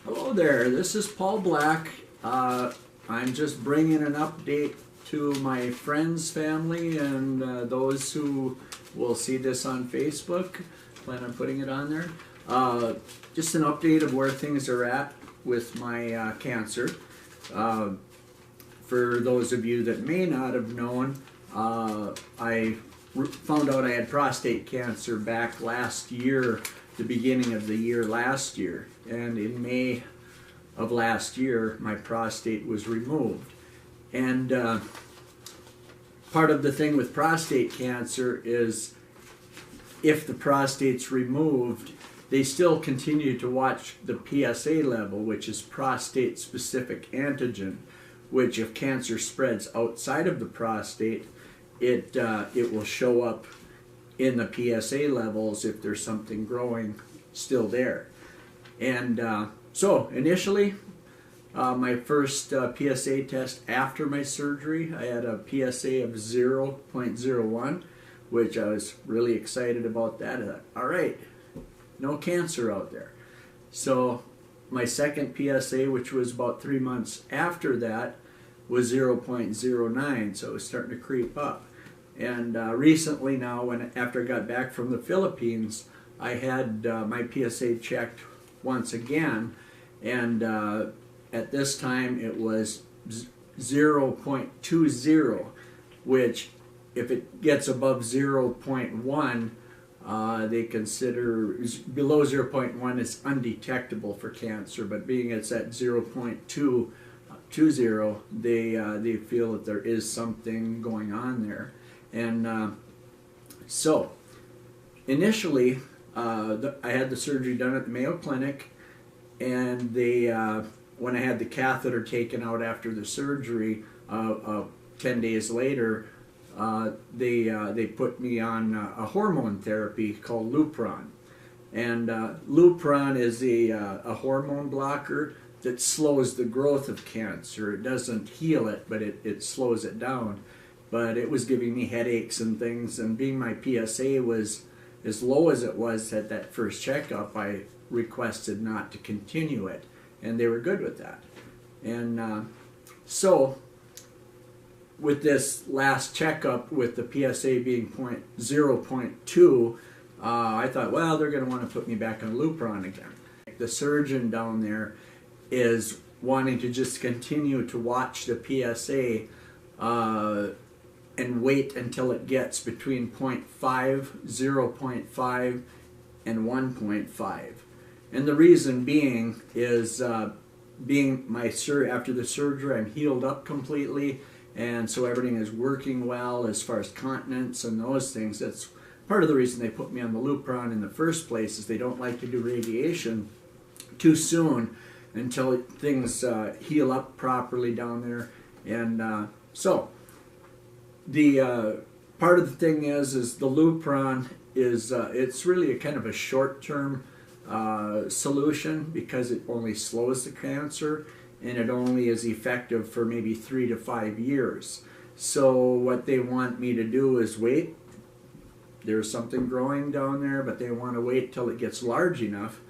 Hello there, this is Paul Black. I'm just bringing an update to my friends, family, and those who will see this on Facebook. Plan on putting it on there. Just an update of where things are at with my cancer. For those of you that may not have known, I found out I had prostate cancer back last year, the beginning of the year last year, and in May of last year my prostate was removed. And part of the thing with prostate cancer is if the prostate's removed, they still continue to watch the PSA level, which is prostate specific antigen, which if cancer spreads outside of the prostate, it will show up in the PSA levels if there's something growing still there. And so initially, my first PSA test after my surgery, I had a PSA of 0.01, which I was really excited about that. I thought, all right, no cancer out there. So my second PSA, which was about 3 months after that, was 0.09, so it was starting to creep up. And recently now, after I got back from the Philippines, I had my PSA checked once again, and at this time it was 0.20, which if it gets above 0.1, they consider below 0.1 is undetectable for cancer, but being it's at 0.20, they feel that there is something going on there. And so initially I had the surgery done at the Mayo Clinic, and they when I had the catheter taken out after the surgery 10 days later, they put me on a hormone therapy called Lupron. And Lupron is a hormone blocker that slows the growth of cancer. It doesn't heal it, but it slows it down. But it was giving me headaches and things, and being my PSA was as low as it was at that first checkup, I requested not to continue it, and they were good with that. And so with this last checkup with the PSA being 0.2, I thought, well, they're going to want to put me back on Lupron again. The surgeon down there is wanting to just continue to watch the PSA and wait until it gets between 0.5, 0.5, and 1.5. And the reason being is being after the surgery, I'm healed up completely, and so everything is working well as far as continence and those things. That's part of the reason they put me on the Lupron in the first place, is they don't like to do radiation too soon until things heal up properly down there. And so the part of the thing is the Lupron is it's really a kind of a short-term solution, because it only slows the cancer, and it only is effective for maybe 3 to 5 years. So what they want me to do is wait. There's something growing down there, but they want to wait till it gets large enough.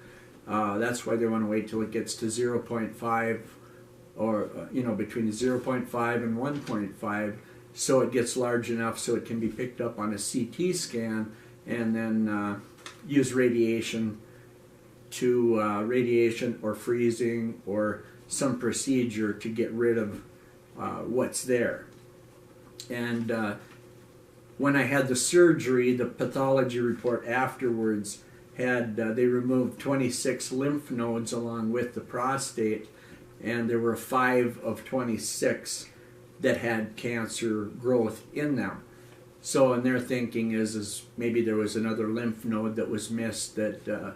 That's why they want to wait till it gets to 0.5, or between 0.5 and 1.5, so it gets large enough so it can be picked up on a CT scan, and then use radiation or freezing or some procedure to get rid of what's there. And when I had the surgery, the pathology report afterwards had they removed 26 lymph nodes along with the prostate, and there were 5 of 26 that had cancer growth in them. So, and their thinking is maybe there was another lymph node that was missed that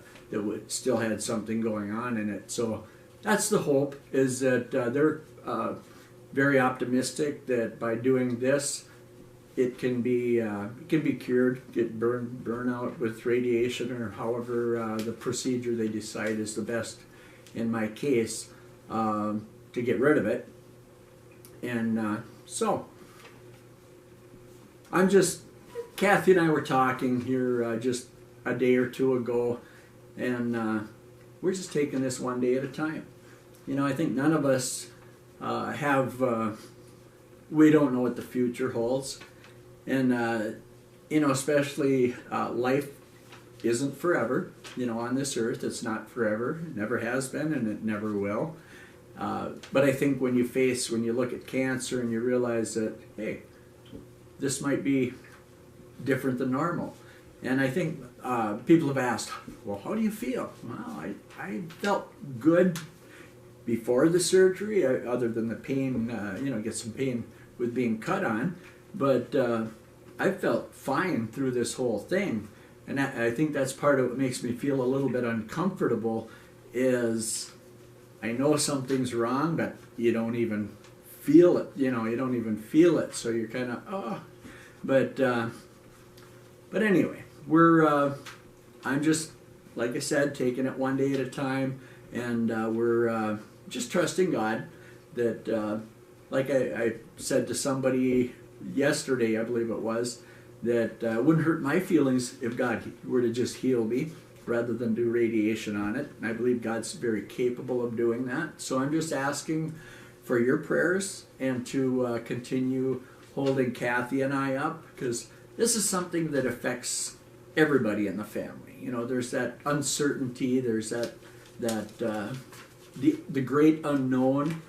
still had something going on in it. So that's the hope, is that they're very optimistic that by doing this, it can be cured, get burn out with radiation, or however the procedure they decide is the best in my case to get rid of it. And so Kathy and I were talking here just a day or two ago, and we're just taking this one day at a time. You know, I think none of us we don't know what the future holds. And, you know, especially life isn't forever. You know, on this earth, it's not forever. It never has been, and it never will. But I think when you look at cancer and you realize that, hey, this might be different than normal. And I think people have asked, well, how do you feel? Well, I felt good before the surgery, other than the pain, you know, get some pain with being cut on. But I felt fine through this whole thing. And I think that's part of what makes me feel a little bit uncomfortable is I know something's wrong, but you don't even feel it. You know, you don't even feel it. So you're kind of, oh. But anyway, I'm just, like I said, taking it one day at a time. And we're just trusting God that, like I said to somebody yesterday, I believe it was, that it wouldn't hurt my feelings if God were to just heal me rather than do radiation on it. And I believe God's very capable of doing that. So I'm just asking for your prayers and to continue holding Kathy and I up, because this is something that affects everybody in the family. You know, there's that uncertainty, there's that the great unknown,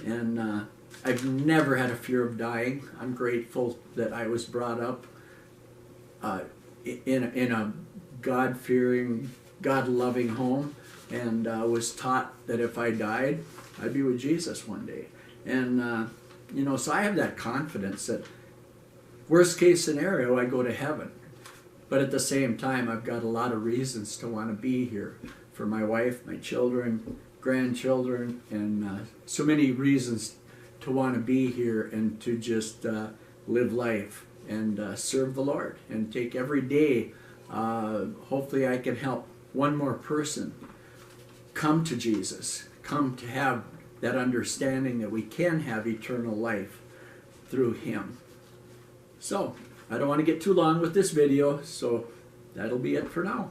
and I've never had a fear of dying. I'm grateful that I was brought up in a God-fearing, God-loving home, and was taught that if I died, I'd be with Jesus one day. And you know, so I have that confidence that worst case scenario, I go to heaven. But at the same time, I've got a lot of reasons to want to be here for my wife, my children, grandchildren, and so many reasons to want to be here and to just live life and serve the Lord and take every day. Hopefully I can help one more person come to Jesus, come to have that understanding that we can have eternal life through Him. So, I don't want to get too long with this video, so that'll be it for now.